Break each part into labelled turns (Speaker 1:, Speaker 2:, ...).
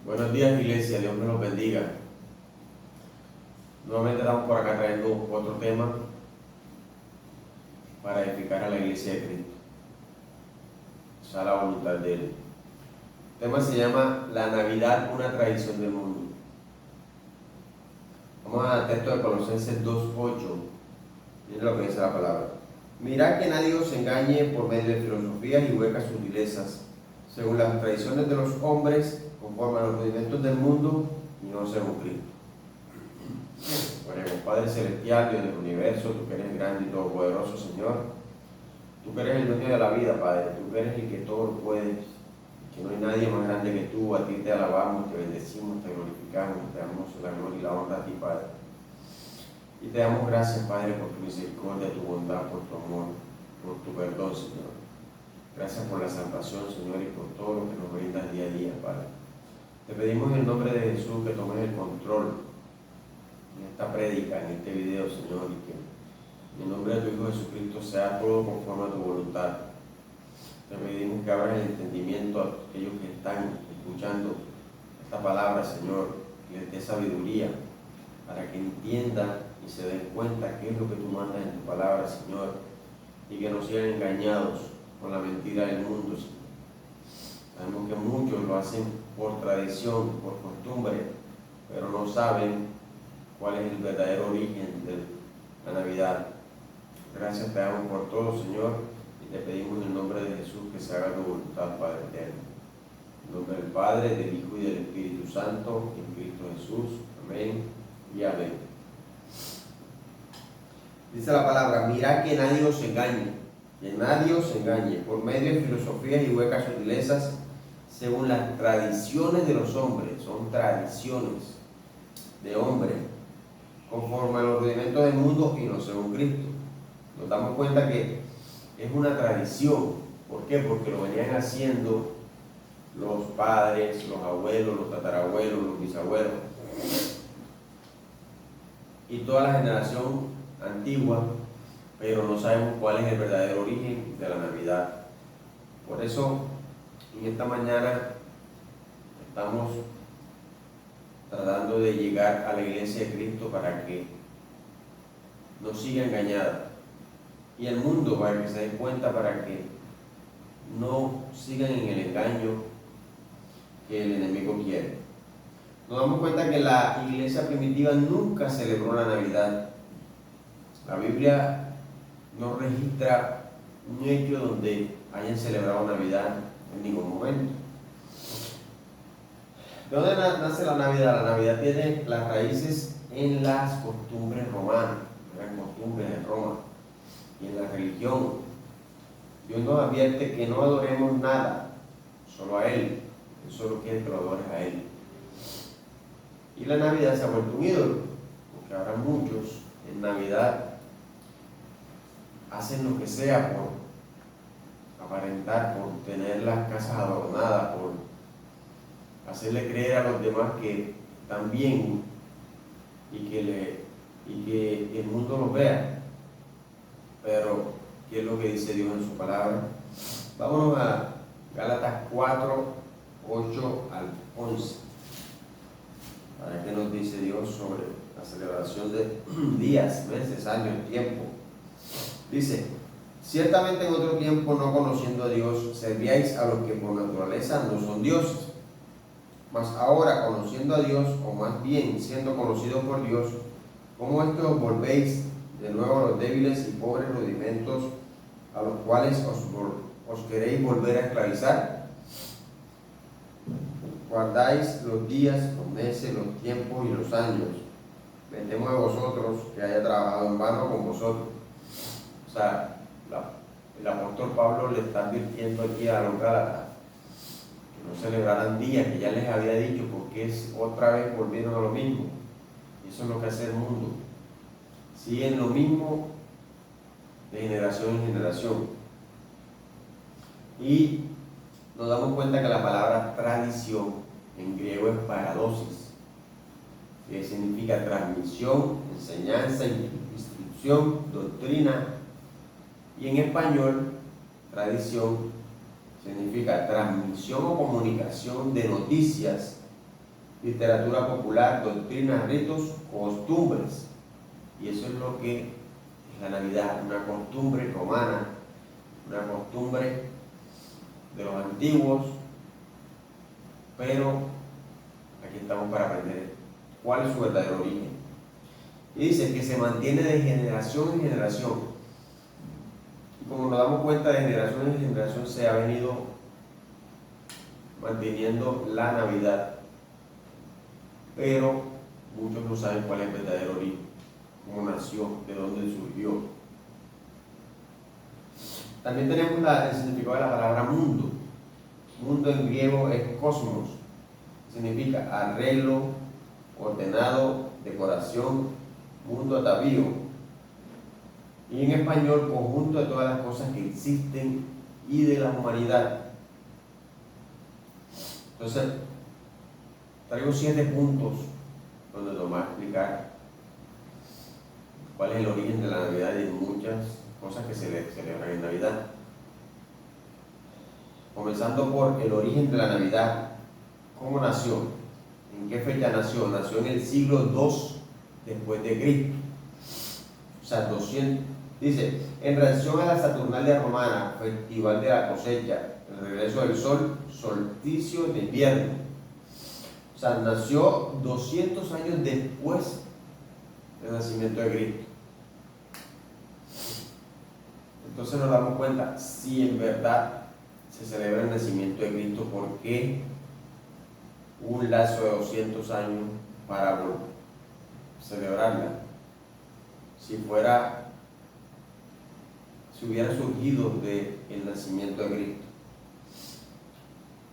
Speaker 1: Buenos días, iglesia, Dios me los bendiga. Nuevamente estamos por acá trayendo otro tema para edificar a la iglesia de Cristo. Esa es la voluntad de Él. El tema se llama La Navidad, una tradición del mundo. Vamos al texto de Colosenses 2:8. Miren lo que dice la palabra. Mirad que nadie os engañe por medio de filosofías y huecas sutilezas, según las tradiciones de los hombres, conforme a los rudimentos del mundo y no según Cristo. Oremos. Padre celestial, Dios del universo, tú que eres grande y todopoderoso, Señor, tú que eres el dueño de la vida, Padre, tú que eres el que todo lo puedes, que no hay nadie más grande que tú. A ti te alabamos, te bendecimos, te glorificamos, te damos la gloria y la honra a ti, Padre. Y te damos gracias, Padre, por tu misericordia, tu bondad, por tu amor, por tu perdón, Señor. Gracias por la salvación, Señor, y por todo lo que nos brindas día a día, Padre. Te pedimos en el nombre de Jesús que tomes el control en esta prédica, en este video, Señor, y que en el nombre de tu Hijo Jesucristo sea todo conforme a tu voluntad. Te pedimos que abras el entendimiento a aquellos que están escuchando esta palabra, Señor, que les dé sabiduría para que entiendan y se den cuenta qué es lo que tú mandas en tu palabra, Señor, y que no sean engañados con la mentira del mundo, Señor. Sabemos que muchos lo hacen por tradición, por costumbre, pero no saben cuál es el verdadero origen de la Navidad. Gracias te damos por todo, Señor, y te pedimos en el nombre de Jesús que se haga tu voluntad, Padre eterno. En nombre del Padre, del Hijo y del Espíritu Santo, en Cristo Jesús. Amén y amén. Dice la palabra, mirad que nadie os engañe, por medio de filosofías y huecas sutilezas, según las tradiciones de los hombres. Son tradiciones de hombres, conforme a los rudimentos del mundo y no según Cristo. Nos damos cuenta que es una tradición. ¿Por qué? Porque lo venían haciendo los padres, los abuelos, los tatarabuelos, los bisabuelos y toda la generación antigua, pero no sabemos cuál es el verdadero origen de la Navidad. Por eso, en esta mañana estamos tratando de llegar a la iglesia de Cristo para que no siga engañada, y el mundo para que se dé cuenta, para que no sigan en el engaño que el enemigo quiere. Nos damos cuenta que la iglesia primitiva nunca celebró la Navidad. La Biblia no registra un hecho donde hayan celebrado Navidad en ningún momento. ¿De dónde nace la Navidad? La Navidad tiene las raíces en las costumbres romanas, eran costumbres de Roma, y en la religión. Dios nos advierte que no adoremos nada, solo a Él. Él solo quiere que lo adores a Él. Y la Navidad se ha vuelto un ídolo, porque ahora muchos en Navidad hacen lo que sea por aparentar, por tener las casas adornadas, por hacerle creer a los demás que están bien y que el mundo los vea. Pero, ¿qué es lo que dice Dios en su palabra? Vámonos a Gálatas 4:8 al 11. ¿Para qué nos dice Dios sobre la celebración de días, meses, años, tiempo? Dice, ciertamente en otro tiempo, no conociendo a Dios, servíais a los que por naturaleza no son dioses. Mas ahora, conociendo a Dios, o más bien siendo conocidos por Dios, ¿cómo es que os volvéis de nuevo a los débiles y pobres rudimentos a los cuales os queréis volver a esclavizar? Guardáis los días, los meses, los tiempos y los años. Vendemos de vosotros que haya trabajado en vano con vosotros. O sea, el apóstol Pablo le está advirtiendo aquí a los Gálatas que no celebraran días que ya les había dicho, porque otra vez volvieron a lo mismo. Y eso es lo que hace el mundo. Siguen lo mismo de generación en generación. Y nos damos cuenta que la palabra tradición en griego es paradosis, que significa transmisión, enseñanza, instrucción, doctrina, y en español tradición significa transmisión o comunicación de noticias literatura popular, doctrinas, ritos, costumbres. Y eso es lo que es la Navidad, una costumbre romana, una costumbre de los antiguos, pero aquí estamos para aprender cuál es su verdadero origen. Y dice que se mantiene de generación en generación. Y como nos damos cuenta, de generación en generación se ha venido manteniendo la Navidad, pero muchos no saben cuál es el verdadero origen, cómo nació, de dónde surgió. También tenemos el significado de la palabra mundo. Mundo en griego es cosmos, significa arreglo, ordenado, decoración, mundo atavío. Y en español, conjunto de todas las cosas que existen y de la humanidad. Entonces, traigo 7 puntos donde nos va a explicar cuál es el origen de la Navidad y muchas cosas que se celebran en Navidad. Comenzando por el origen de la Navidad. ¿Cómo nació? ¿En qué fecha nació? Nació en el siglo II después de Cristo. O sea, 200. Dice, en relación a la Saturnalia romana, festival de la cosecha, el regreso del sol, solsticio de invierno. O sea, nació 200 años después del nacimiento de Cristo. Entonces nos damos cuenta, si en verdad se celebra el nacimiento de Cristo, ¿por qué un lazo de 200 años para celebrarla? Si hubiera surgido del nacimiento de Cristo.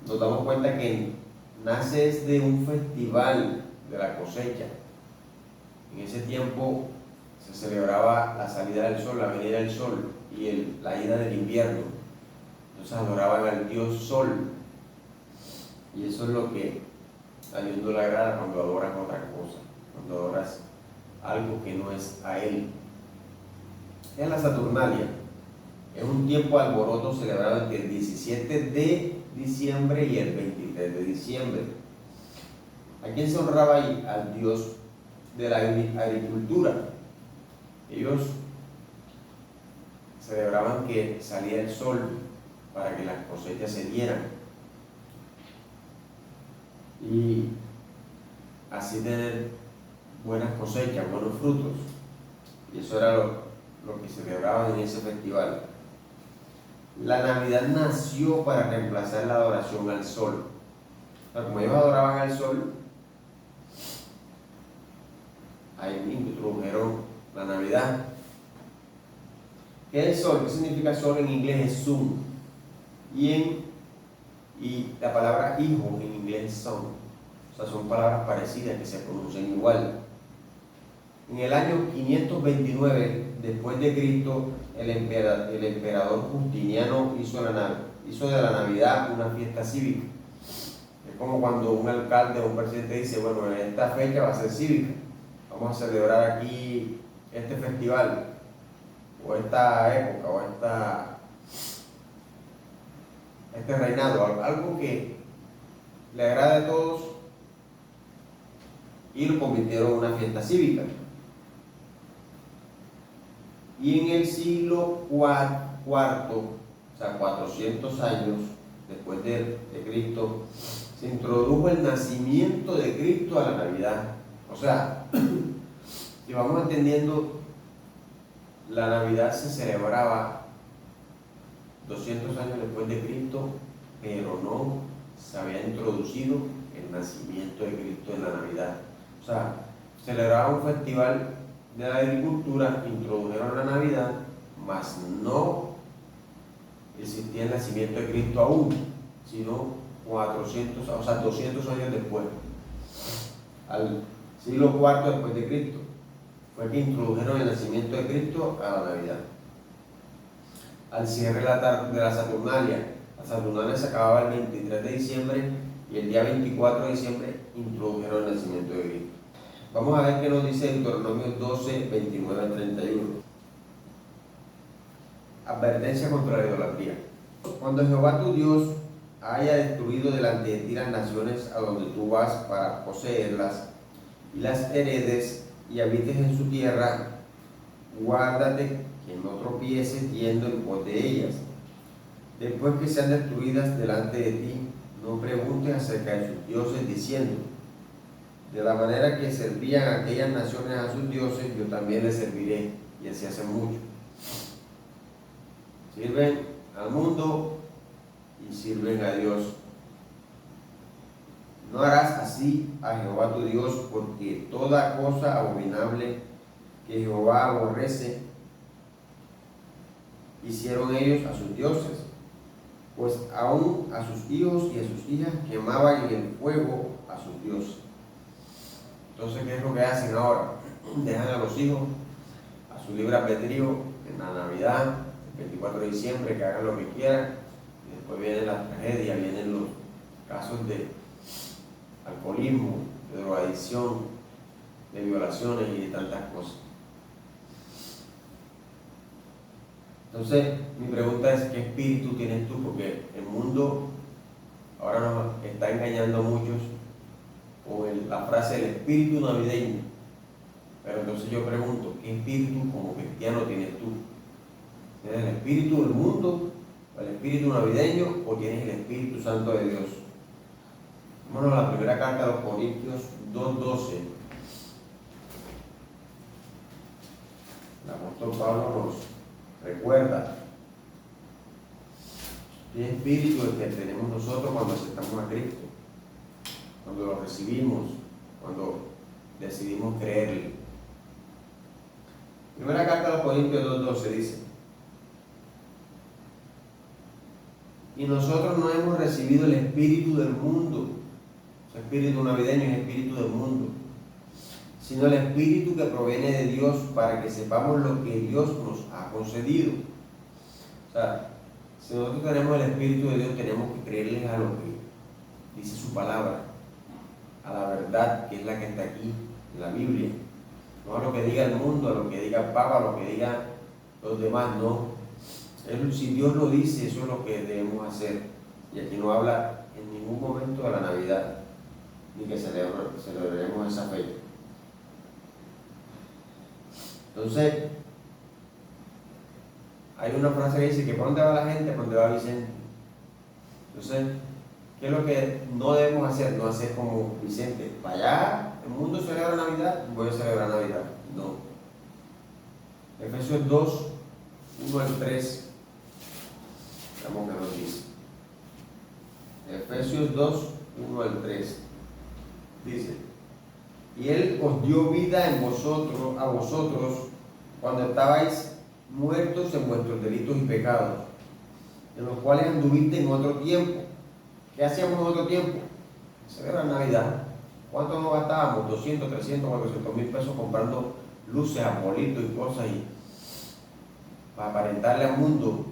Speaker 1: Nos damos cuenta que nace desde un festival de la cosecha. En ese tiempo se celebraba la salida del sol, la venida del sol y la ida del invierno. Entonces adoraban al dios sol. Y eso es lo que a Dios no le agrada cuando adoras otra cosa, cuando adoras algo que no es a Él. Es la Saturnalia. Es un tiempo de alboroto celebrado entre el 17 de diciembre y el 23 de diciembre. ¿A quién se honraba ahí? Al dios de la agricultura. Ellos celebraban que salía el sol para que las cosechas se dieran y así tener buenas cosechas, buenos frutos. Y eso era lo que celebraban en ese festival. La Navidad nació para reemplazar la adoración al sol. O sea, como ellos adoraban al sol, ahí introdujeron la Navidad. ¿Qué es el sol? ¿Qué significa sol? En inglés es sun. Y la palabra hijo en inglés es son. O sea, son palabras parecidas que se pronuncian igual. En el año 529 después de Cristo, el emperador Justiniano hizo de la Navidad una fiesta cívica. Es como cuando un alcalde o un presidente dice, bueno, esta fecha va a ser cívica. Vamos a celebrar aquí este festival, o esta época, o este reinado, algo que le agrade a todos, y lo convirtieron en una fiesta cívica. Y en el siglo IV, o sea, 400 años después de Cristo, se introdujo el nacimiento de Cristo a la Navidad. O sea, si vamos entendiendo, la Navidad se celebraba 200 años después de Cristo, pero no se había introducido el nacimiento de Cristo en la Navidad. O sea, celebraba un festival de la agricultura, introdujeron la Navidad, mas no existía el nacimiento de Cristo aún, sino 200 años después, al siglo IV después de Cristo, fue que introdujeron el nacimiento de Cristo a la Navidad. Al cierre de la Saturnalia, la Saturnalia se acababa el 23 de diciembre y el día 24 de diciembre introdujeron el nacimiento de Cristo. Vamos a ver qué nos dice Deuteronomio 12, 29 al 31. Advertencia contra la idolatría. Cuando Jehová tu Dios haya destruido delante de ti las naciones a donde tú vas para poseerlas, y las heredes y habites en su tierra, guárdate que no tropieces yendo en pos de ellas. Después que sean destruidas delante de ti, no preguntes acerca de sus dioses, diciendo: de la manera que servían aquellas naciones a sus dioses, yo también les serviré. Y así hacen mucho. Sirven al mundo y sirven a Dios. No harás así a Jehová tu Dios, porque toda cosa abominable que Jehová aborrece, hicieron ellos a sus dioses, pues aún a sus hijos y a sus hijas quemaban en el fuego a sus dioses. Entonces, ¿qué es lo que hacen ahora? Dejan a los hijos a su libre albedrío en la Navidad, el 24 de diciembre, que hagan lo que quieran, y después viene la tragedia, vienen los casos de alcoholismo, de drogadicción, de violaciones y de tantas cosas. Entonces, mi pregunta es: ¿qué espíritu tienes tú? Porque el mundo ahora nos está engañando a muchos con la frase del espíritu navideño. Pero entonces yo pregunto: ¿qué espíritu como cristiano tienes tú? ¿Tienes el espíritu del mundo, el espíritu navideño, o tienes el Espíritu Santo de Dios? Vámonos a la primera carta de los Corintios 2:12. El apóstol Pablo nos recuerda qué espíritu es el que tenemos nosotros cuando aceptamos a Cristo, cuando lo recibimos, cuando decidimos creerle. Primera carta de los Corintios 2:12 dice: y nosotros no hemos recibido el espíritu del mundo, ese espíritu navideño es el espíritu del mundo, sino el espíritu que proviene de Dios, para que sepamos lo que Dios nos ha concedido. O sea, si nosotros tenemos el espíritu de Dios, tenemos que creerles a lo que dice su palabra, a la verdad que es la que está aquí en la Biblia, no a lo que diga el mundo, a lo que diga el Papa, a lo que digan los demás, no. Si Dios lo dice, eso es lo que debemos hacer. Y aquí no habla en ningún momento de la Navidad, ni que celebremos esa fecha. Entonces, hay una frase que dice que ¿por dónde va la gente? ¿Por dónde va Vicente? Entonces, ¿qué es lo que no debemos hacer? No hacer como Vicente: para allá, el mundo celebra Navidad, voy a celebrar Navidad. No. Efesios 2, 1 al 3. Veamos qué nos dice. Efesios 2, 1 al 3. Dice: y Él os dio vida a vosotros, cuando estabais muertos en vuestros delitos y pecados, en los cuales anduviste en otro tiempo. ¿Qué hacíamos en otro tiempo? Celebrar Navidad. ¿Cuánto nos gastábamos? 200, 300, 400 mil pesos comprando luces, arbolitos y cosas, y para aparentarle al mundo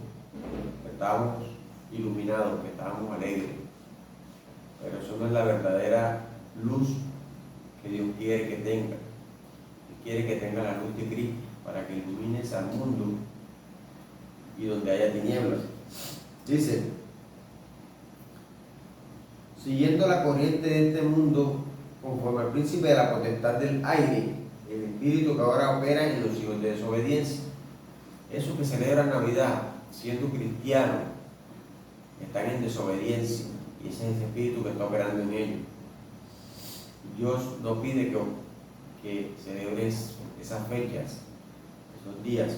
Speaker 1: que estábamos iluminados, que estábamos alegres. Pero eso no es la verdadera luz que Dios quiere que tenga. Él quiere que tenga la luz de Cristo para que ilumines al mundo y donde haya tinieblas. Dice: siguiendo la corriente de este mundo, conforme al príncipe de la potestad del aire, el espíritu que ahora opera en los hijos de desobediencia. Esos que celebran Navidad siendo cristianos están en desobediencia, y ese es el espíritu que está operando en ellos. Dios no pide que celebres esas fechas, esos días,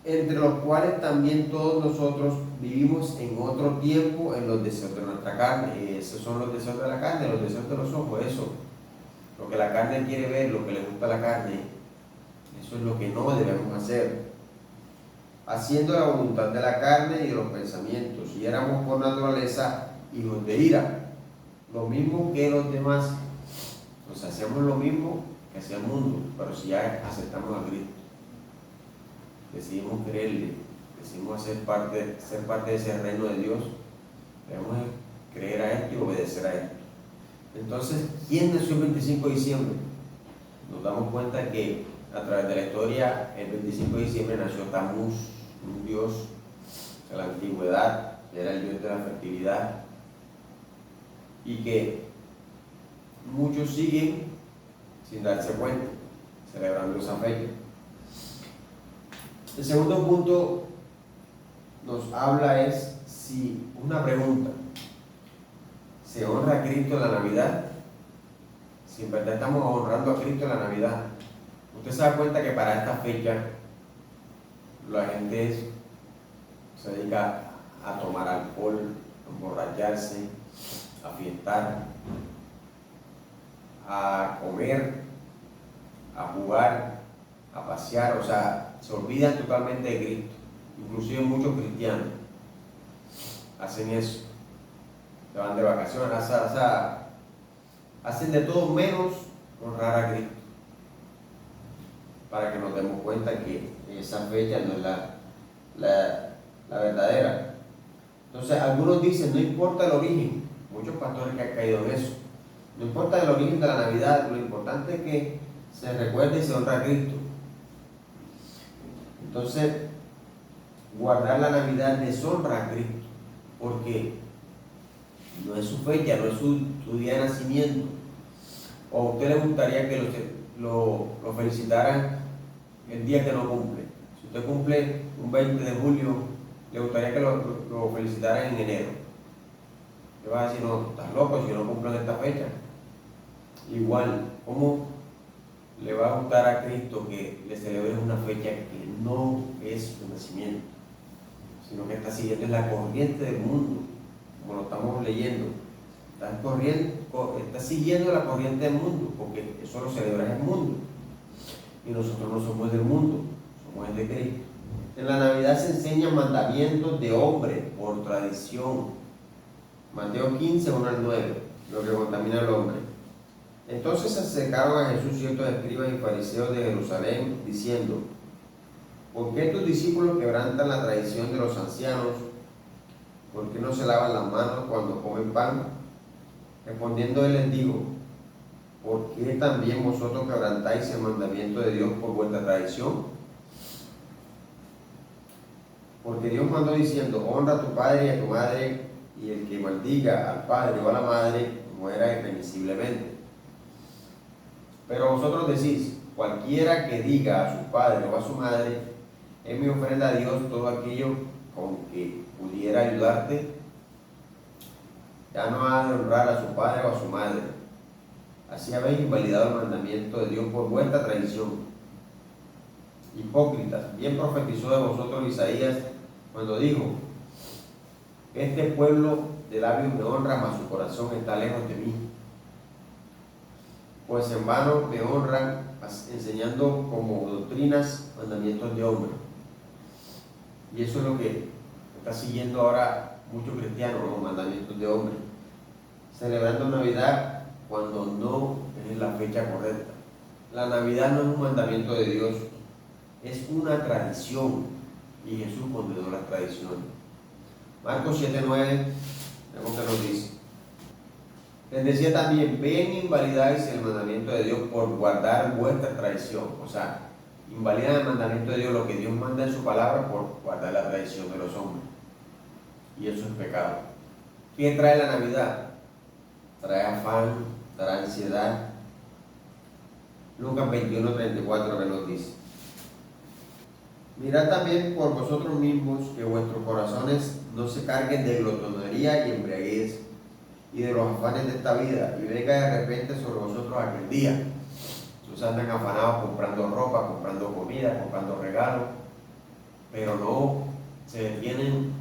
Speaker 1: entre los cuales también todos nosotros vivimos en otro tiempo en los deseos de nuestra carne. Y esos son los deseos de la carne, los deseos de los ojos, eso, lo que la carne quiere ver, lo que le gusta a la carne, eso es lo que no debemos hacer, haciendo la voluntad de la carne y de los pensamientos. Y éramos por naturaleza hijos de ira, lo mismo que los demás. Pues hacemos lo mismo que hacía el mundo, pero si ya aceptamos a Cristo, decidimos creerle, decidimos ser parte de ese reino de Dios, debemos creer a esto y obedecer a esto. Entonces, ¿quién nació el 25 de diciembre? Nos damos cuenta que a través de la historia, el 25 de diciembre nació Tamuz, un dios de la antigüedad, era el dios de la fertilidad, y que muchos siguen sin darse cuenta, celebrando esa fecha. El segundo punto nos habla es si, una pregunta, ¿se honra a Cristo en la Navidad? Si en verdad estamos honrando a Cristo en la Navidad. Usted se da cuenta que para esta fecha la gente se dedica a tomar alcohol, a emborracharse, a fiestar, a comer, a jugar, a pasear, o sea, se olvidan totalmente de Cristo. Inclusive muchos cristianos hacen eso, se van de vacaciones, o sea, hacen de todo menos honrar a Cristo, para que nos demos cuenta que esa fecha no es la verdadera. Entonces algunos dicen, no importa el origen, muchos pastores que han caído en eso, no importa el origen de la Navidad, lo importante es que se recuerde y se honra a Cristo. Entonces, guardar la Navidad deshonra a Cristo, porque no es su fecha, no es su día de nacimiento. ¿O a usted le gustaría que lo felicitaran el día que no cumple? Si usted cumple un 20 de julio, le gustaría que lo felicitaran en enero. Le va a decir, no, estás loco si yo no cumplo en esta fecha. Igual, ¿cómo le va a gustar a Cristo que le celebres una fecha que no es su nacimiento, sino que está siguiendo la corriente del mundo, como lo estamos leyendo? Está siguiendo la corriente del mundo, porque eso lo celebra el mundo. Y nosotros no somos del mundo, somos de Cristo. En la Navidad se enseñan mandamientos de hombre por tradición. Mateo 15, 1 al 9, lo que contamina al hombre. Entonces se acercaron a Jesús ciertos escribas y fariseos de Jerusalén, diciendo, ¿por qué tus discípulos quebrantan la tradición de los ancianos? ¿Por qué no se lavan las manos cuando comen pan? Respondiendo él les digo, ¿por qué también vosotros quebrantáis el mandamiento de Dios por vuestra tradición? Porque Dios mandó diciendo, honra a tu padre y a tu madre, y el que maldiga al padre o a la madre muera irremisiblemente. Pero vosotros decís, cualquiera que diga a su padre o a su madre, es mi ofrenda a Dios todo aquello con que pudiera ayudarte, ya no ha de honrar a su padre o a su madre. Así habéis invalidado el mandamiento de Dios por vuestra tradición. Hipócritas, bien profetizó de vosotros Isaías cuando dijo, este pueblo de labios me honra, mas su corazón está lejos de mí. Pues en vano me honran, enseñando como doctrinas mandamientos de hombre. Y eso es lo que está siguiendo ahora muchos cristianos, los mandamientos de hombre, celebrando Navidad cuando no es la fecha correcta. La Navidad no es un mandamiento de Dios, es una tradición, y Jesús condenó las tradiciones. Marcos 7:9, vemos que nos dice, les decía también, ven, invalidáis el mandamiento de Dios por guardar vuestra tradición. O sea, invalidan el mandamiento de Dios, lo que Dios manda en su palabra, por guardar la tradición de los hombres. Y eso es pecado. ¿Qué trae la Navidad? Trae afán, trae ansiedad. Lucas 21:34 que nos dice, mirad también por vosotros mismos que vuestros corazones no se carguen de glotonería y embriaguez y de los afanes de esta vida, y venga de repente sobre vosotros aquel día. Entonces andan afanados comprando ropa, comprando comida, comprando regalos, pero no se detienen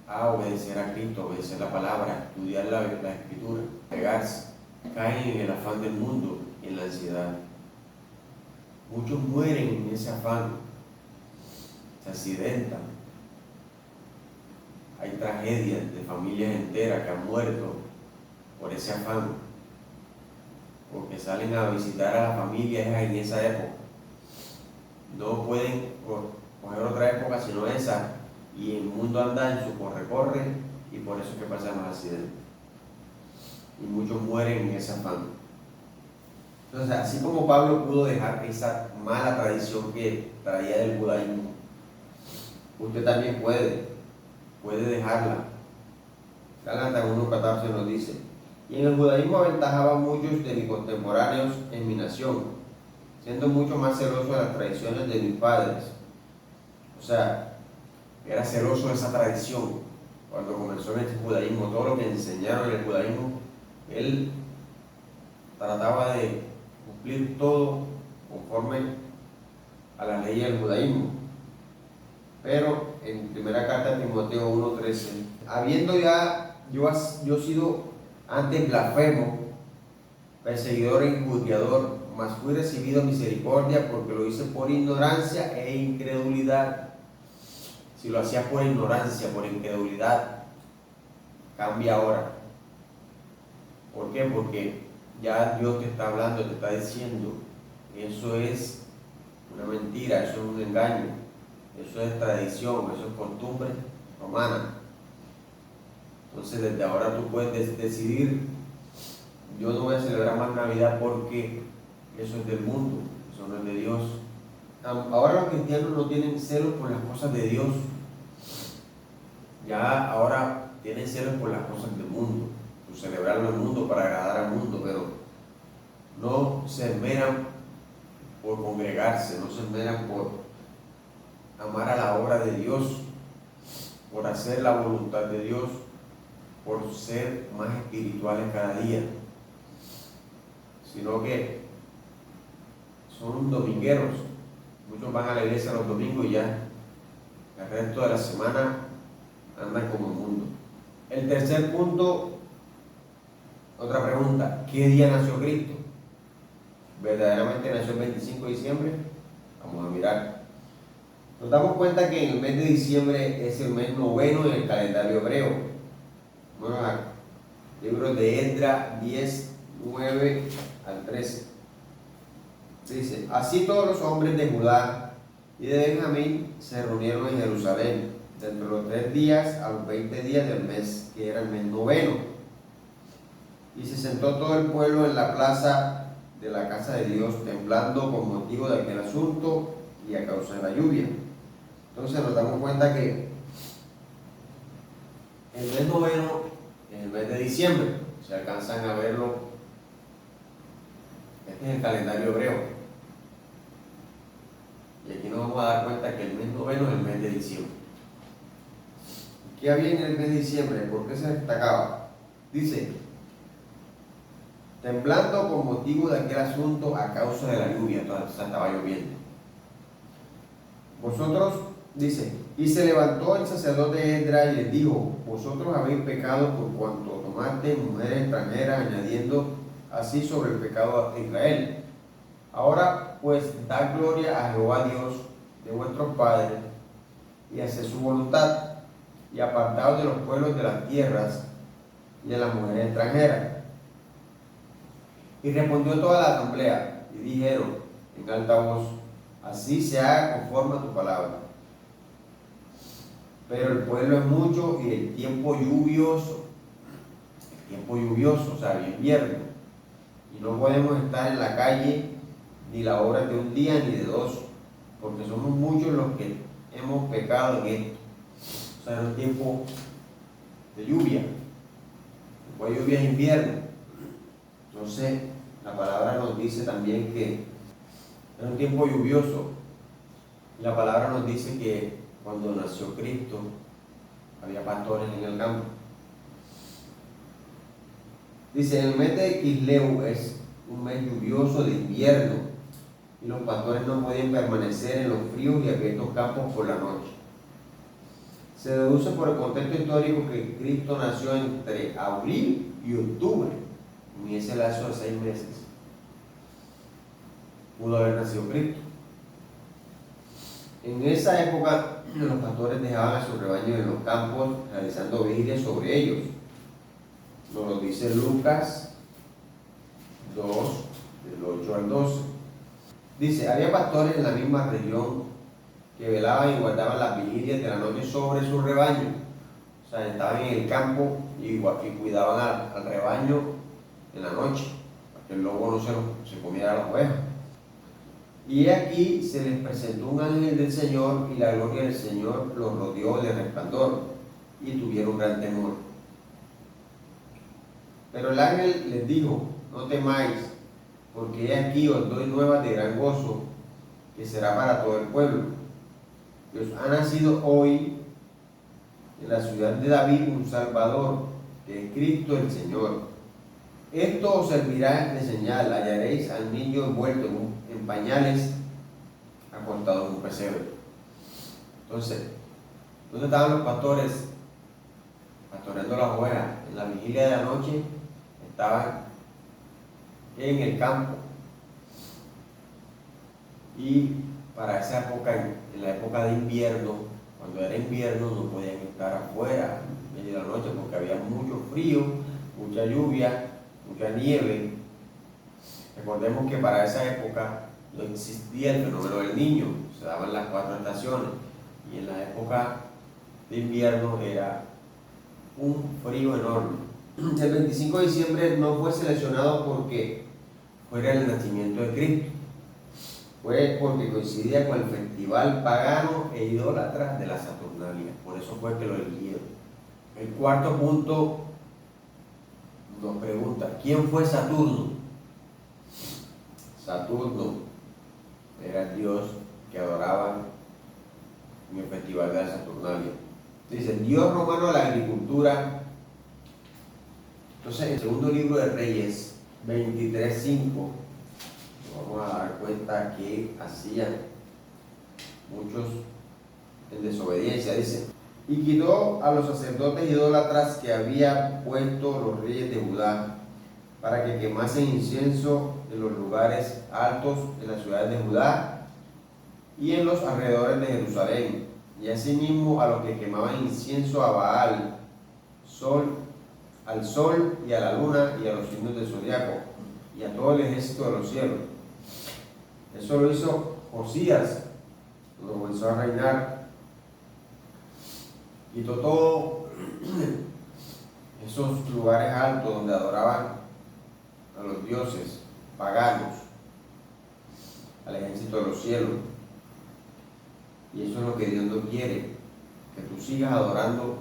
Speaker 1: a obedecer a Cristo, obedecer la palabra, estudiar la escritura, pegarse, caen en el afán del mundo y en la ansiedad. Muchos mueren en ese afán, se accidentan. Hay tragedias de familias enteras que han muerto por ese afán, porque salen a visitar a la familia en esa época. No pueden coger otra época sino esa, y el mundo anda en su corre-corre, y por eso es que pasan los accidentes. Y muchos mueren en ese afán. Entonces, así como Pablo pudo dejar esa mala tradición que traía del judaísmo, usted también puede puede dejarla. Gálatas 1:14 nos dice: y en el judaísmo aventajaba a muchos de mis contemporáneos en mi nación, siendo mucho más celoso de las tradiciones de mis padres. O sea, era celoso de esa tradición. Cuando comenzó en este judaísmo, todo lo que enseñaron en el judaísmo, él trataba de cumplir todo conforme a las leyes del judaísmo. Pero en primera carta de Timoteo 1:13, habiendo ya yo sido antes blasfemo, perseguidor e injuriador, mas fui recibido misericordia porque lo hice por ignorancia e incredulidad. Si lo hacías por ignorancia, por incredulidad, cambia ahora. ¿Por qué? Porque ya Dios te está hablando, te está diciendo, eso es una mentira, eso es un engaño, eso es tradición, eso es costumbre romana. Entonces desde ahora tú puedes decidir: yo no voy a celebrar más Navidad porque eso es del mundo, eso no es de Dios. Ahora los cristianos no tienen celos por las cosas de Dios, ya ahora tienen celos por las cosas del mundo, por celebrarlo el mundo, para agradar al mundo, pero no se esmeran por congregarse, no se esmeran por amar a la obra de Dios, por hacer la voluntad de Dios, por ser más espirituales cada día, sino que son domingueros. Muchos van a la iglesia los domingos y ya el resto de la semana andan como el mundo. El tercer punto, otra pregunta: ¿qué día nació Cristo? ¿Verdaderamente nació el 25 de diciembre? Vamos a mirar. Nos damos cuenta que en el mes de diciembre es el mes noveno en el calendario hebreo. Bueno, libros de Esdras 10, 9 al 13. Dice: así todos los hombres de Judá y de Benjamín se reunieron en Jerusalén, dentro de los 3 días a los 20 días del mes, que era el mes noveno. Y se sentó todo el pueblo en la plaza de la casa de Dios, temblando con motivo de aquel asunto y a causa de la lluvia. Entonces nos damos cuenta que el mes noveno es el mes de diciembre. Se alcanzan a verlo. Este es el calendario hebreo. Y aquí nos vamos a dar cuenta que el mes noveno es el mes de diciembre. ¿Qué había en el mes de diciembre? ¿Por qué se destacaba? Dice: temblando con motivo de aquel asunto a causa de la lluvia. Entonces estaba lloviendo. Vosotros, dice, y se levantó el sacerdote Esdras y les dijo: vosotros habéis pecado por cuanto tomaste mujeres extranjeras, añadiendo así sobre el pecado de Israel. Ahora pues dad gloria a Jehová Dios de vuestros padres y haced su voluntad, y apartaos de los pueblos de las tierras y de las mujeres extranjeras. Y respondió toda la asamblea y dijeron en alta voz: así se haga conforme a tu palabra. Pero el pueblo es mucho y el tiempo lluvioso, o sea, el invierno, y no podemos estar en la calle ni la hora de un día ni de dos, porque somos muchos los que hemos pecado en esto. O sea, es un tiempo de lluvia. Después de lluvia es invierno. Entonces, la palabra nos dice también que es un tiempo lluvioso. La palabra nos dice que cuando nació Cristo había pastores en el campo. Dice: el mes de Quisleu es un mes lluvioso de invierno, y los pastores no podían permanecer en los fríos y abiertos campos por la noche. Se deduce por el contexto histórico que Cristo nació entre abril y octubre, en ese lapso de 6 meses pudo haber nacido Cristo. En esa época los pastores dejaban a sus rebaños en los campos, realizando vigilias sobre ellos. Nos lo dice Lucas 2, del 8 al 12. Dice: había pastores en la misma región que velaban y guardaban las vigilias de la noche sobre su rebaño. O sea, estaban en el campo y cuidaban al rebaño en la noche, para que el lobo no se comiera a las ovejas. Y aquí se les presentó un ángel del Señor, y la gloria del Señor los rodeó de resplandor. y tuvieron gran temor. Pero el ángel les dijo: no temáis, porque he aquí os doy nuevas de gran gozo, que será para todo el pueblo. Que os ha nacido hoy en la ciudad de David un Salvador, que es Cristo el Señor. Esto os servirá de señal: hallaréis al niño envuelto en pañales, acostado en un pesebre. Entonces, ¿dónde estaban los pastores pastoreando las ovejas? En la vigilia de la noche estaban en el campo. Y para esa época, en la época de invierno, cuando era invierno, no podían estar afuera en medio de la noche porque había mucho frío, mucha lluvia, mucha nieve. Recordemos que para esa época no existía el fenómeno del niño, se daban las 4 estaciones, y en la época de invierno era un frío enorme. El 25 de diciembre no fue seleccionado porque fuera el nacimiento de Cristo, fue porque coincidía con el festival pagano e idólatra de la Saturnalia, por eso fue que lo eligieron. El cuarto punto nos pregunta: ¿quién fue Saturno? Saturno era el dios que adoraban en el festival de la Saturnalia. Dice: dios romano de la agricultura. Entonces, en el segundo libro de Reyes 23:5, vamos a dar cuenta que hacían muchos en desobediencia. Dice: y quitó a los sacerdotes idólatras que había puesto los reyes de Judá, para que quemasen incienso en los lugares altos de las ciudades de Judá y en los alrededores de Jerusalén, y asimismo a los que quemaban incienso a Baal, al sol y a la luna y a los signos del zodiaco y a todo el ejército de los cielos. Eso lo hizo Josías cuando comenzó a reinar. Quitó todo esos lugares altos donde adoraban a los dioses paganos, al ejército de los cielos. Y eso es lo que Dios no quiere, que tú sigas adorando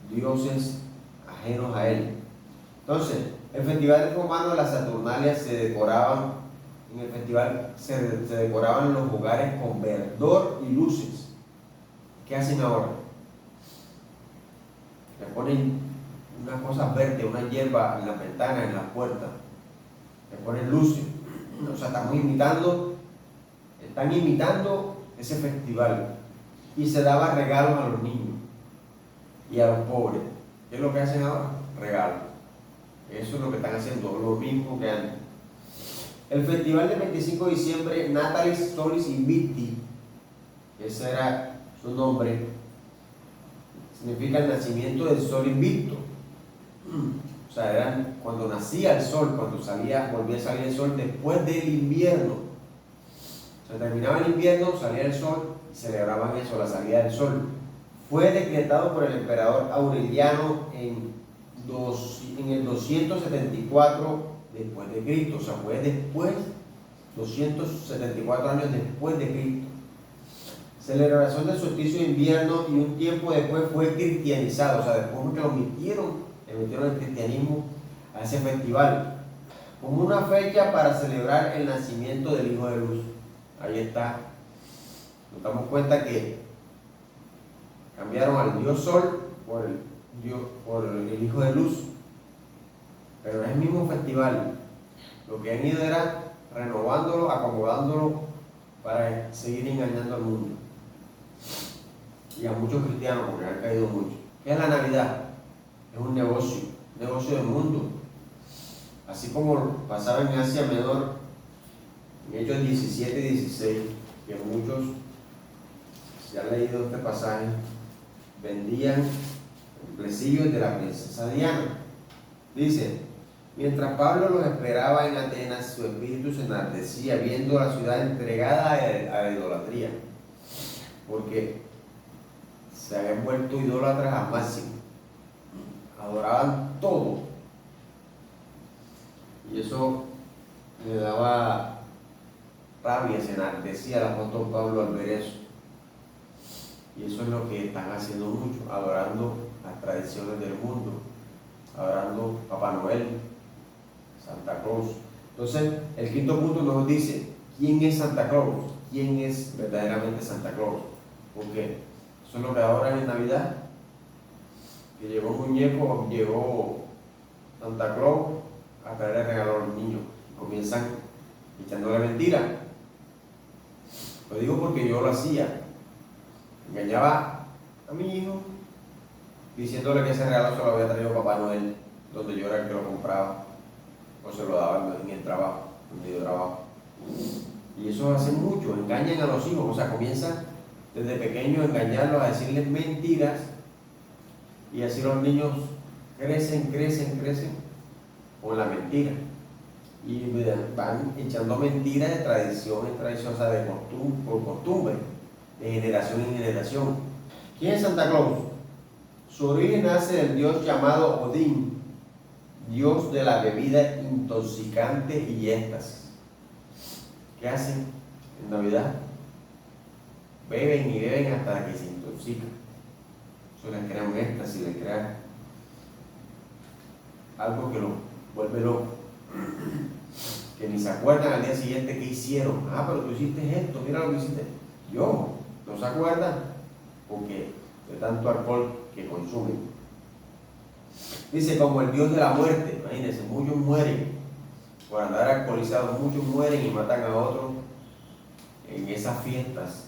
Speaker 1: dioses ajenos a Él. Entonces, el festival romano de las Saturnalias se decoraban, en el festival se decoraban los hogares con verdor y luces. ¿Qué hacen ahora? Le ponen unas cosas verdes, una hierba en las ventanas, en las puertas, le ponen luces. O sea, están imitando ese festival, y se daba regalos a los niños y a los pobres. ¿Qué es lo que hacen ahora? Regalos. Eso es lo que están haciendo, lo mismo que antes. El festival del 25 de diciembre, Natalis Solis Invicti, ese era su nombre, significa el nacimiento del sol invicto. O sea, era cuando nacía el sol, cuando volvía a salir el sol después del invierno. O sea, terminaba el invierno, salía el sol y celebraban eso, la salida del sol. Fue decretado por el emperador Aureliano en el 274 después de Cristo. O sea, fue después, 274 años después de Cristo. Celebración del solsticio de invierno, y un tiempo después fue cristianizado. O sea, después que lo metieron el cristianismo a ese festival, como una fecha para celebrar el nacimiento del Hijo de Luz. Ahí está. Nos damos cuenta que cambiaron al Dios Sol por el Hijo de Luz, pero es el mismo festival. Lo que han ido era renovándolo, acomodándolo para seguir engañando al mundo y a muchos cristianos, porque han caído muchos. ¿Qué es la Navidad? Es un negocio del mundo. Así como pasaba en Asia Menor, en Hechos 17 y 16, que muchos, si han leído este pasaje, vendían plesillos de la princesa Diana. Dice: mientras Pablo los esperaba en Atenas, su espíritu se enardecía viendo la ciudad entregada a la idolatría, porque se habían vuelto idólatras al máximo, adoraban todo, y eso le daba rabia, se enardecía el apóstol Pablo al ver eso. Y eso es lo que están haciendo muchos, adorando las tradiciones del mundo, adorando Papá Noel, Santa Claus. Entonces, el quinto punto nos dice, ¿quién es Santa Claus? ¿Quién es verdaderamente Santa Claus? Porque eso es lo que adoran en Navidad, que llegó un muñeco, llegó Santa Claus a traerle regalo a los niños. Y comienzan echándole mentiras. Lo digo porque yo lo hacía. Engañaba a mi hijo diciéndole que ese regalo se lo había traído Papá Noel, donde yo era el que lo compraba, o se lo daba en el trabajo, donde yo trabajo. Y eso hace mucho, engañan a los hijos, o sea, comienzan desde pequeños a engañarlos, a decirles mentiras, y así los niños crecen con la mentira. Y van echando mentiras de tradición en tradición, o sea, por costumbre, de generación en generación. ¿Quién es Santa Claus? Su origen nace del dios llamado Odín, dios de la bebida intoxicante y éxtasis. ¿Qué hacen en Navidad? Beben y beben hasta que se intoxican. Eso les crea un éxtasis, les crea algo que lo vuelve loco. Que ni se acuerdan al día siguiente qué hicieron. Ah, pero tú hiciste esto, mira lo que hiciste. Yo, no se acuerdan porque de tanto alcohol que consumen. Dice, como el dios de la muerte, imagínense, muchos mueren por andar alcoholizados, muchos mueren y matan a otros en esas fiestas.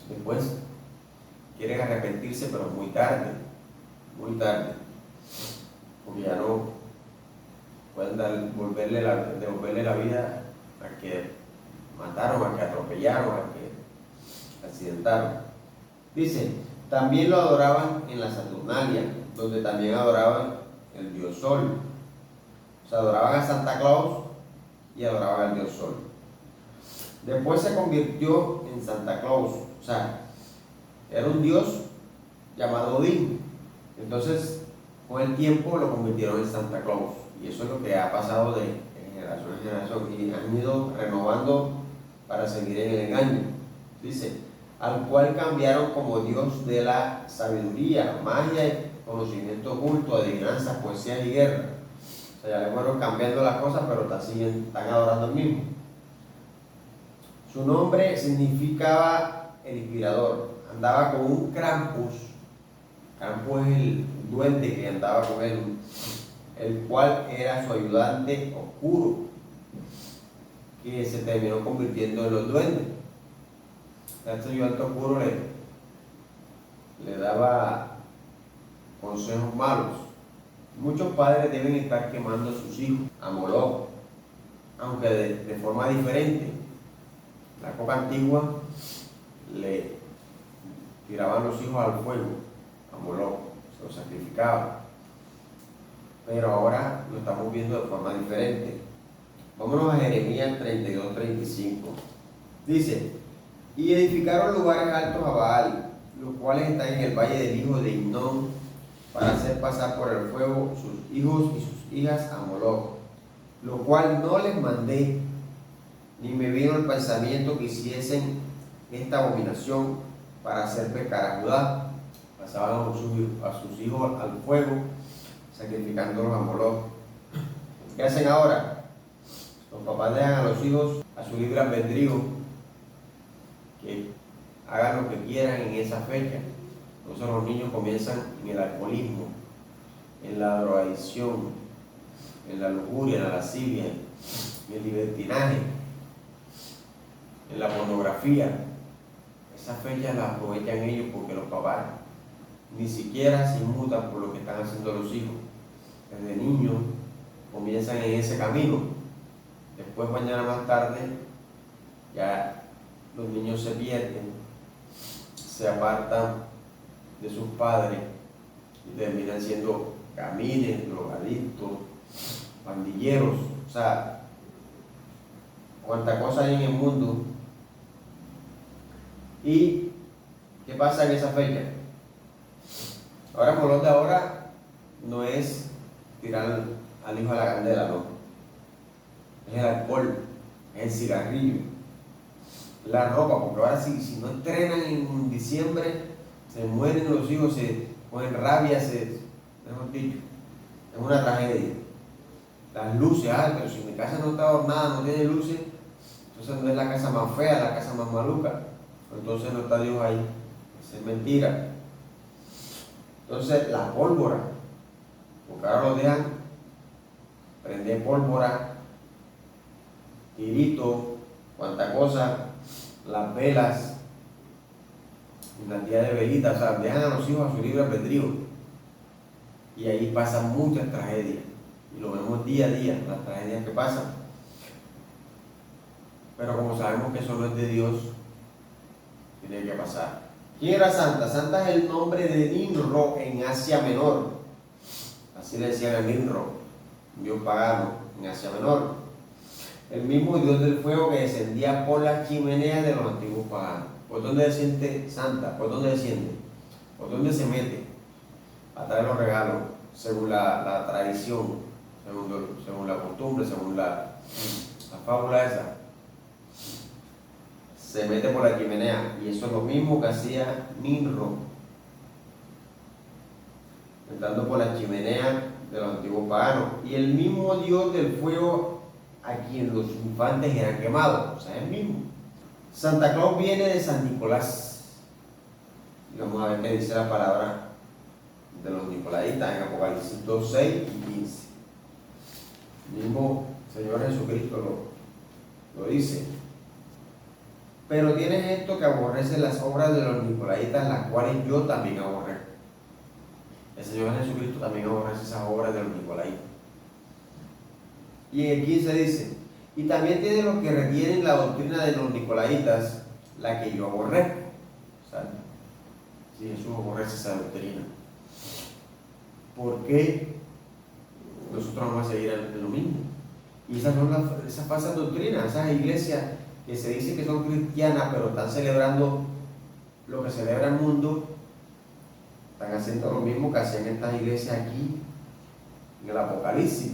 Speaker 1: Después quieren arrepentirse, pero muy tarde, porque ya no pueden devolverle la vida al que mataron, al que atropellaron, al que accidentaron. Dice, también lo adoraban en la Saturnalia, donde también adoraban el dios Sol. O sea, adoraban a Santa Claus y adoraban al dios Sol. Después se convirtió en Santa Claus, o sea, era un dios llamado Odín. Entonces, con el tiempo lo convirtieron en Santa Claus. Y eso es lo que ha pasado de generación en generación. Y han ido renovando para seguir en el engaño. Dice, al cual cambiaron como Dios de la sabiduría, magia, conocimiento oculto, adivinanzas, poesías y guerra. O sea, ya le fueron cambiando las cosas, pero están adorando el mismo. Su nombre significaba el inspirador. Andaba con un Krampus. Krampus es el duende que andaba con él, el cual era su ayudante oscuro, que se terminó convirtiendo en los duendes. Este ayudante oscuro le daba consejos malos. Muchos padres deben estar quemando a sus hijos a Moloch, aunque de forma diferente. En la época antigua le tiraban los hijos al fuego, a Moloch, se los sacrificaban. Pero ahora lo estamos viendo de forma diferente. Vámonos a Jeremías 32-35. Dice, y edificaron lugares altos a Baal, los cuales están en el valle del hijo de Hinnom, para hacer pasar por el fuego sus hijos y sus hijas a Moloch, lo cual no les mandé, ni me vino el pensamiento que hiciesen esta abominación para hacer pecar a Judá. Pasaban a sus hijos al fuego, sacrificándolos a Moloch. ¿Qué hacen ahora? Los papás dejan a los hijos a su libre albedrío, que hagan lo que quieran en esa fecha. Entonces los niños comienzan en el alcoholismo, en la drogadicción, en la lujuria, en la lascivia, en el libertinaje, en la pornografía. Esas fechas las aprovechan ellos porque los papás ni siquiera se inmutan por lo que están haciendo los hijos. Desde niños comienzan en ese camino. Después, mañana más tarde, ya los niños se pierden, se apartan de sus padres y terminan siendo camines, drogadictos, pandilleros. O sea, cuánta cosa hay en el mundo. ¿Y qué pasa en esa fecha? Ahora, Moloch de ahora no es tirar al hijo a la candela, no. Es el alcohol, es el cigarrillo, la ropa, porque ahora si no estrenan en diciembre, se mueren los hijos, se ponen rabia, mejor dicho, es una tragedia. Las luces, pero si mi casa no está adornada, no tiene luces, entonces no es la casa más fea, la casa más maluca, entonces no está Dios ahí, eso es mentira. Entonces la pólvora, porque ahora lo dejan prender pólvora, tirito, cuanta cosa, las velas, las días de velita, o sea, dejan a los hijos a su libre albedrío. Y ahí pasan muchas tragedias. Y lo vemos día a día, las tragedias que pasan. Pero como sabemos que eso no es de Dios, tiene que pasar. ¿Quién era Santa? Santa es el nombre de Ninro en Asia Menor. Así le decían a Ninro, un dios pagano en Asia Menor. El mismo dios del fuego que descendía por las chimeneas de los antiguos paganos. ¿Por dónde desciende Santa? ¿Por dónde desciende? ¿Por dónde se mete? A traer los regalos, según la tradición, según la costumbre, según la fábula esa. Se mete por la chimenea, y eso es lo mismo que hacía Ninro, entrando por la chimenea de los antiguos paganos. Y el mismo dios del fuego a quien los infantes eran quemados, o sea, el mismo. Santa Claus viene de San Nicolás. Y vamos a ver qué dice la palabra de los nicolaitas en Apocalipsis 2, 6 y 15. El mismo Señor Jesucristo lo dice. Pero tienes esto, que aborrece las obras de los nicolaitas, las cuales yo también aborrezco. El Señor Jesucristo también aborrece esas obras de los nicolaitas. Y en el 15 dice: y también tiene los que retienen la doctrina de los nicolaitas, la que yo aborrezco. O sea, si Jesús aborrece esa doctrina, ¿por qué nosotros vamos a seguir en lo mismo? Y esas son esas falsas doctrinas, esas iglesias que se dice que son cristianas, pero están celebrando lo que celebra el mundo, están haciendo lo mismo que hacían estas iglesias aquí en el Apocalipsis.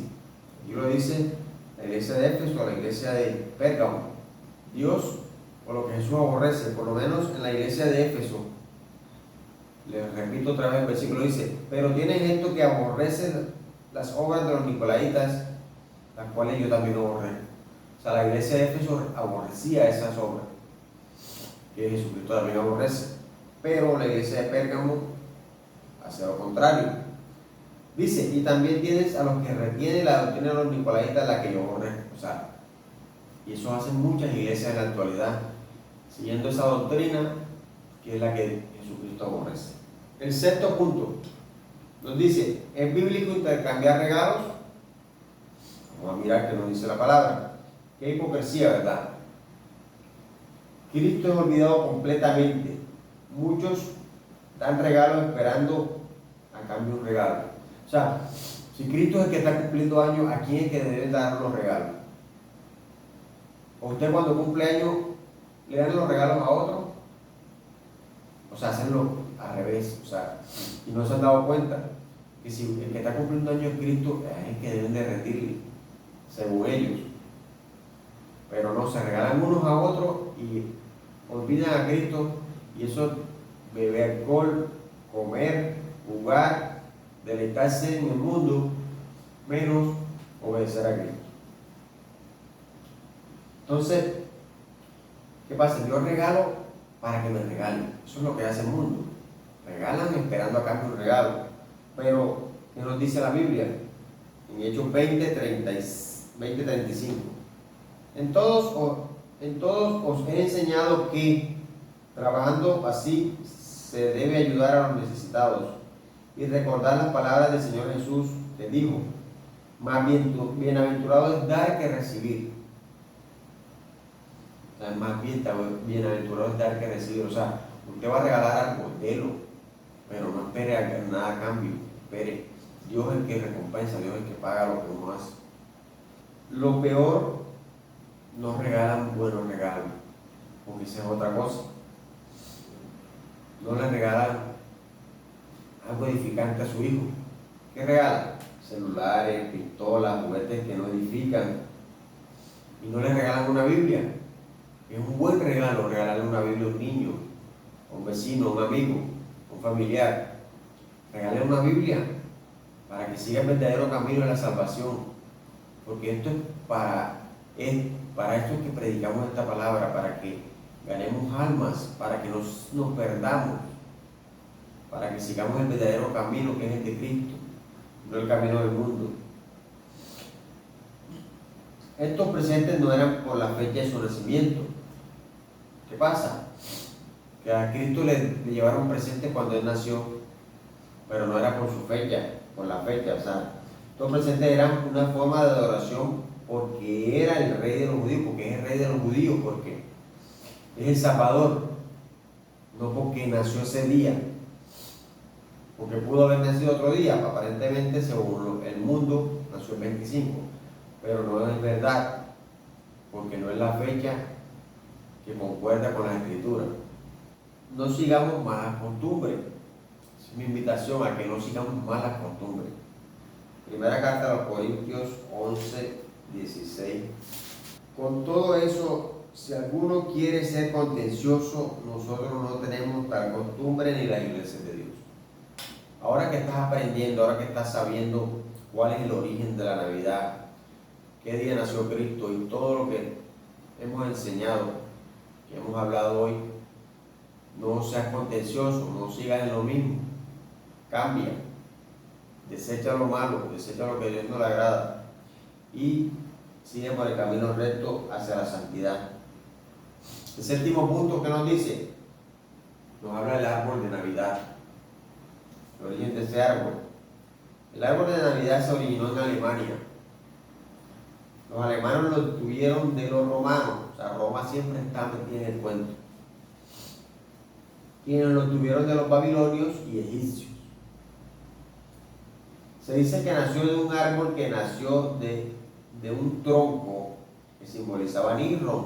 Speaker 1: Aquí lo dice la iglesia de Éfeso, la iglesia de Pérgamo. Dios, o lo que Jesús aborrece, por lo menos en la iglesia de Éfeso, les repito otra vez el versículo, dice: pero tienes esto, que aborrecen las obras de los nicolaitas, las cuales yo también aborrezco. O sea, la iglesia de Éfeso aborrecía esas obras que Jesucristo también aborrece, pero la iglesia de Pérgamo hace lo contrario. Dice: y también tienes a los que retienen la doctrina de los nicolaitas, la que yo aborrezco. O sea, y eso hacen muchas iglesias en la actualidad, siguiendo esa doctrina que es la que Jesucristo aborrece. El sexto punto nos dice: ¿es bíblico intercambiar regalos? Vamos a mirar qué nos dice la palabra. Qué hipocresía, ¿verdad? Cristo es olvidado completamente. Muchos dan regalos esperando a cambio un regalo. O sea, si Cristo es el que está cumpliendo años, ¿a quién es que debe dar los regalos? ¿O usted cuando cumple años le dan los regalos a otro? O sea, hacerlo al revés. O sea, y no se han dado cuenta que si el que está cumpliendo años es Cristo, es el que deben de rendirle, según ellos. Pero no, se regalan unos a otros y olvidan a Cristo, y eso, beber alcohol, comer, jugar, deleitarse en el mundo, menos obedecer a Cristo. Entonces, ¿qué pasa? Yo regalo para que me regalen. Eso es lo que hace el mundo. Regalan esperando a cambio un regalo. Pero, ¿qué nos dice la Biblia? En Hechos 20:35. En todos os he enseñado que, trabajando así, se debe ayudar a los necesitados y recordar las palabras del Señor Jesús, que dijo: más bienaventurado es dar que recibir. O sea, más bienaventurado es dar que recibir. O sea, usted va a regalar algo, délo, pero no espere nada a cambio. Espere. Dios es el que recompensa, Dios es el que paga lo que uno hace. Lo peor, no regalan buenos regalos, porque esa es otra cosa. No le regalan algo edificante a su hijo. ¿Qué regalan? Celulares, pistolas, juguetes que no edifican. Y no le regalan una Biblia, Es un buen regalo regalarle una Biblia a un niño, a un vecino, a un amigo, a un familiar. Regale una Biblia para que siga el verdadero camino de la salvación. Porque esto es para esto que predicamos esta palabra, para que ganemos almas, para que nos perdamos, para que sigamos el verdadero camino que es el de Cristo, no el camino del mundo. Estos presentes no eran por la fecha de su nacimiento. ¿Qué pasa? Que a Cristo le llevaron presente cuando Él nació, pero no era por su fecha, por la fecha. O sea, estos presentes eran una forma de adoración porque era el rey de los judíos, porque es el rey de los judíos, porque es el Salvador, no porque nació ese día, porque pudo haber nacido otro día. Aparentemente, según el mundo, nació el 25, pero no es verdad, porque no es la fecha que concuerda con la Escritura. No sigamos malas costumbres. Es mi invitación a que no sigamos malas costumbres. Primera carta a los Corintios 11:16. Con todo eso, si alguno quiere ser contencioso, nosotros no tenemos tal costumbre ni la iglesia de Dios. Ahora que estás aprendiendo, ahora que estás sabiendo cuál es el origen de la Navidad, qué día nació Cristo y todo lo que hemos enseñado, que hemos hablado hoy, no seas contencioso, no sigas en lo mismo, cambia, desecha lo malo, desecha lo que a Dios no le agrada y sigue por el camino recto hacia la santidad. El séptimo punto que nos dice, nos habla del árbol de Navidad, el origen de ese árbol. El árbol de Navidad se originó en Alemania. Los alemanes lo tuvieron de los romanos, o sea, Roma siempre está metida en el cuento. Quienes lo tuvieron de los babilonios y egipcios. Se dice que nació de un árbol que nació de un tronco que simbolizaba a Nimrod,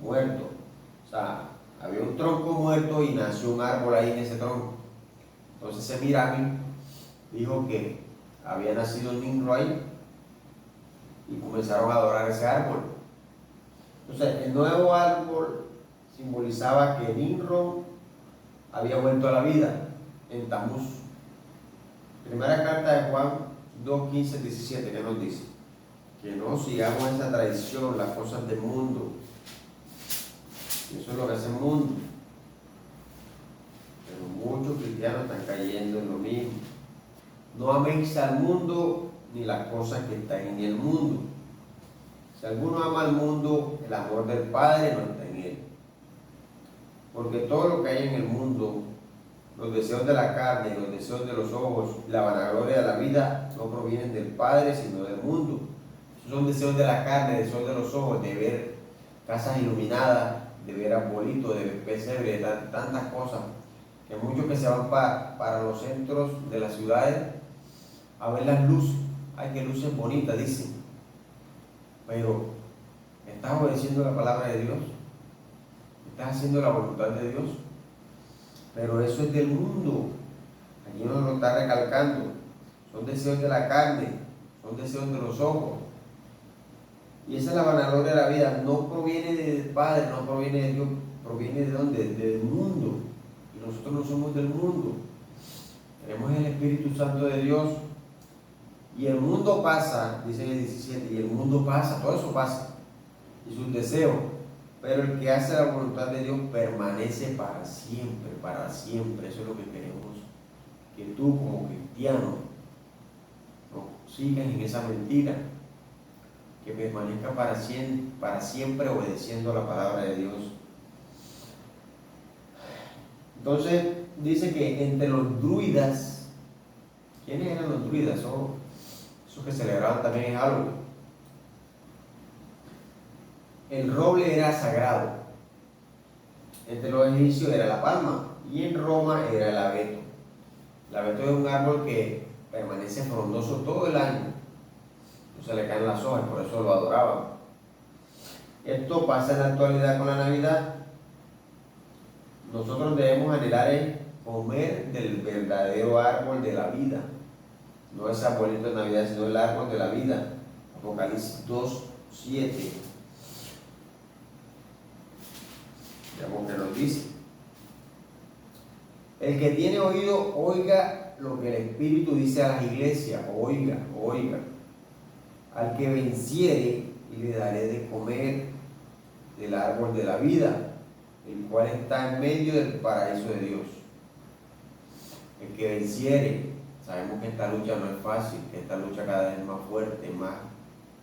Speaker 1: muerto. O sea, había un tronco muerto y nació un árbol ahí en ese tronco. Entonces Semiramis dijo que había nacido Nimrod ahí y comenzaron a adorar ese árbol. Entonces el nuevo árbol simbolizaba que Nimrod había vuelto a la vida en Tamuz. Primera carta de Juan 2:15-17, que nos dice que no sigamos esa tradición, las cosas del mundo. Eso es lo que hace el mundo. Pero muchos cristianos están cayendo en lo mismo. No améis al mundo ni las cosas que están en el mundo. Si alguno ama al mundo, el amor del Padre no está en él. Porque todo lo que hay en el mundo, los deseos de la carne, los deseos de los ojos, la vanagloria de la vida, no provienen del Padre, sino del mundo. Esos son deseos de la carne, deseos de los ojos, de ver casas iluminadas, de ver arbolitos, de ver pesebres, de tantas cosas. Que muchos que se van para los centros de las ciudades a ver las luces. Ay, qué luces bonitas, dicen. Pero, ¿estás obedeciendo la palabra de Dios? ¿Estás haciendo la voluntad de Dios? Pero eso es del mundo. Aquí nos lo está recalcando. Son deseos de la carne, son deseos de los ojos. Y esa es la vanagloria de la vida. No proviene del Padre, no proviene de Dios. ¿Proviene de dónde? Del mundo. Y nosotros no somos del mundo. Tenemos el Espíritu Santo de Dios. Y el mundo pasa, dice en el 17, y el mundo pasa, todo eso pasa. Y sus deseos. Pero el que hace la voluntad de Dios permanece para siempre, para siempre. Eso es lo que queremos. Que tú como cristiano no sigas en esa mentira. Que permanezca para siempre obedeciendo la palabra de Dios. Entonces dice que entre los druidas, ¿quiénes eran los druidas? Esos que celebraban también es algo. El roble era sagrado. Entre los egipcios era la palma y en Roma era el abeto. El abeto es un árbol que permanece frondoso todo el año. No se le caen las hojas, por eso lo adoraban. Esto pasa en la actualidad con la Navidad. Nosotros debemos anhelar en comer del verdadero árbol de la vida. No ese arbolito de Navidad, sino el árbol de la vida. Apocalipsis 2:7. Veamos qué nos dice. El que tiene oído, oiga lo que el Espíritu dice a las iglesias. Oiga, oiga. Al que venciere, le daré de comer del árbol de la vida, el cual está en medio del paraíso de Dios. El que venciere, sabemos que esta lucha no es fácil, que esta lucha cada vez es más fuerte, más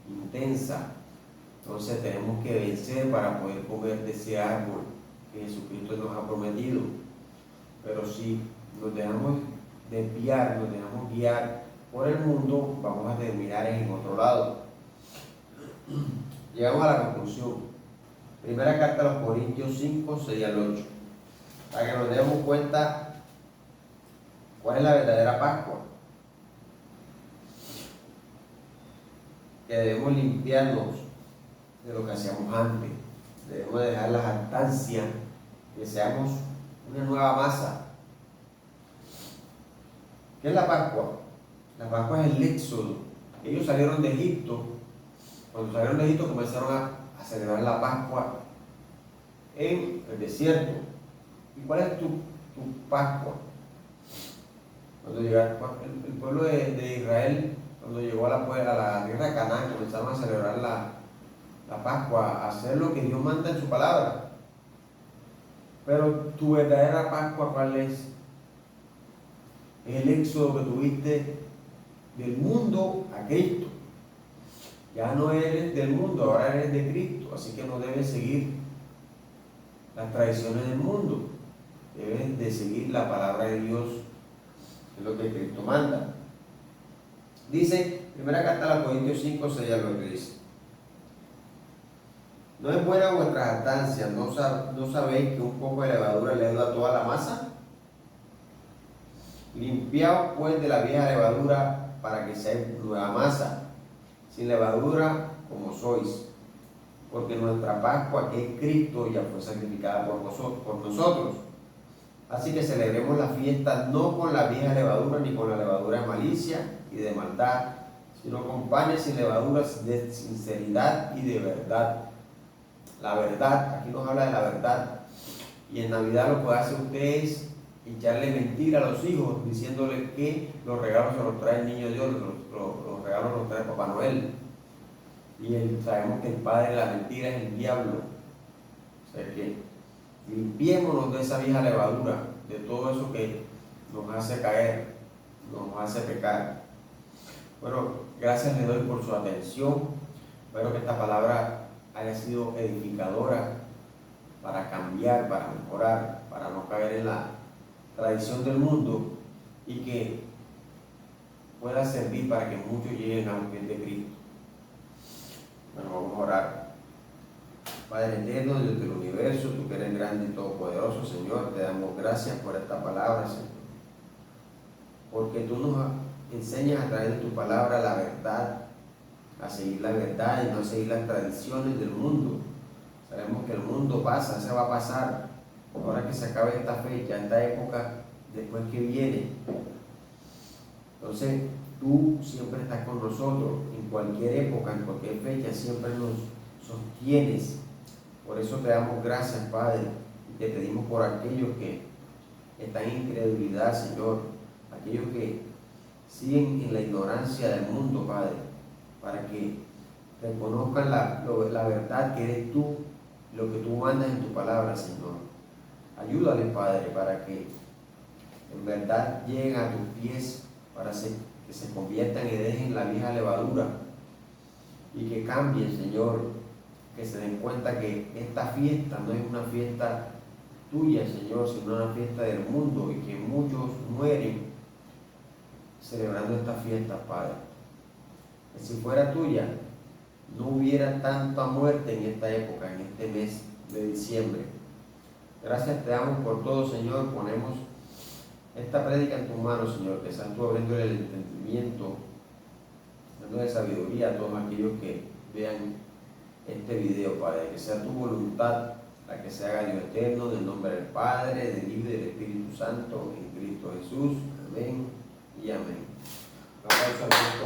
Speaker 1: intensa. Entonces tenemos que vencer para poder comer de ese árbol que Jesucristo nos ha prometido. Pero si nos dejamos desviar, nos dejamos guiar por el mundo, vamos a terminar en otro lado. Llegamos a la conclusión. Primera carta a los Corintios 5, 6 al 8. Para que nos demos cuenta cuál es la verdadera Pascua. Que debemos limpiarnos de lo que hacíamos antes. Debemos dejar la jactancia, que seamos una nueva masa. ¿Qué es la Pascua? La Pascua es el éxodo. Ellos salieron de Egipto. Cuando salieron de Egipto comenzaron a celebrar la Pascua en el desierto. ¿Y cuál es tu Pascua? Cuando el pueblo de Israel, cuando llegó a la tierra de Canaán, comenzaron a celebrar la Pascua, a hacer lo que Dios manda en su palabra. Pero tu verdadera Pascua, ¿cuál es? Es el éxodo que tuviste del mundo a Cristo. Ya no eres del mundo, ahora eres de Cristo, así que no debes seguir las tradiciones del mundo. Debes de seguir la palabra de Dios, que es lo que Cristo manda. Dice, primera carta a los Corintios 5, 6 al 8, dice: ¿no es buena vuestra jactancia? ¿No sabéis que un poco de levadura leuda a toda la masa? Limpiaos pues de la vieja levadura para que seáis nueva masa, sin levadura como sois, porque nuestra Pascua, que es Cristo, ya fue sacrificada por nosotros. Así que celebremos la fiesta no con la vieja levadura, ni con la levadura de malicia y de maldad, sino con panes sin levaduras de sinceridad y de verdad. La verdad, aquí nos habla de la verdad. Y en Navidad lo que hace usted es echarle mentira a los hijos, diciéndoles que los regalos se los trae el niño Dios, los regalos los trae Papá Noel. Y sabemos que el padre de la mentira es el diablo. O sea que limpiémonos de esa vieja levadura, de todo eso que nos hace caer, nos hace pecar. Bueno, gracias les doy por su atención. Espero que esta palabra haya sido edificadora para cambiar, para mejorar, para no caer en la tradición del mundo y que pueda servir para que muchos lleguen a los pies de Cristo. Bueno, vamos a orar. Padre eterno, Dios del universo, tú que eres grande y todopoderoso, Señor, te damos gracias por esta palabra, Señor, porque tú nos enseñas a través de tu palabra la verdad, a seguir la verdad y no a seguir las tradiciones del mundo. Sabemos que el mundo pasa, se va a pasar. Ahora que se acabe esta fecha, esta época, después que viene. Entonces, tú siempre estás con nosotros, en cualquier época, en cualquier fecha, siempre nos sostienes. Por eso te damos gracias, Padre, y te pedimos por aquellos que están en incredulidad, Señor, aquellos que siguen en la ignorancia del mundo, Padre, para que reconozcan la verdad que eres tú, lo que tú mandas en tu palabra, Señor. Ayúdales, Padre, para que en verdad lleguen a tus pies, para que se conviertan y dejen la vieja levadura y que cambien, Señor, que se den cuenta que esta fiesta no es una fiesta tuya, Señor, sino una fiesta del mundo y que muchos mueren celebrando esta fiesta, Padre. Que si fuera tuya, no hubiera tanta muerte en esta época, en este mes de diciembre. Gracias te damos por todo, Señor. Ponemos esta prédica en tus manos, Señor, que seas tú abriéndole el entendimiento, dándole sabiduría a todos aquellos que vean este video, Padre. Que sea tu voluntad la que se haga, Dios eterno, en el nombre del Padre, del Hijo y del Espíritu Santo, en Cristo Jesús. Amén y amén. Un aplauso al Cristo,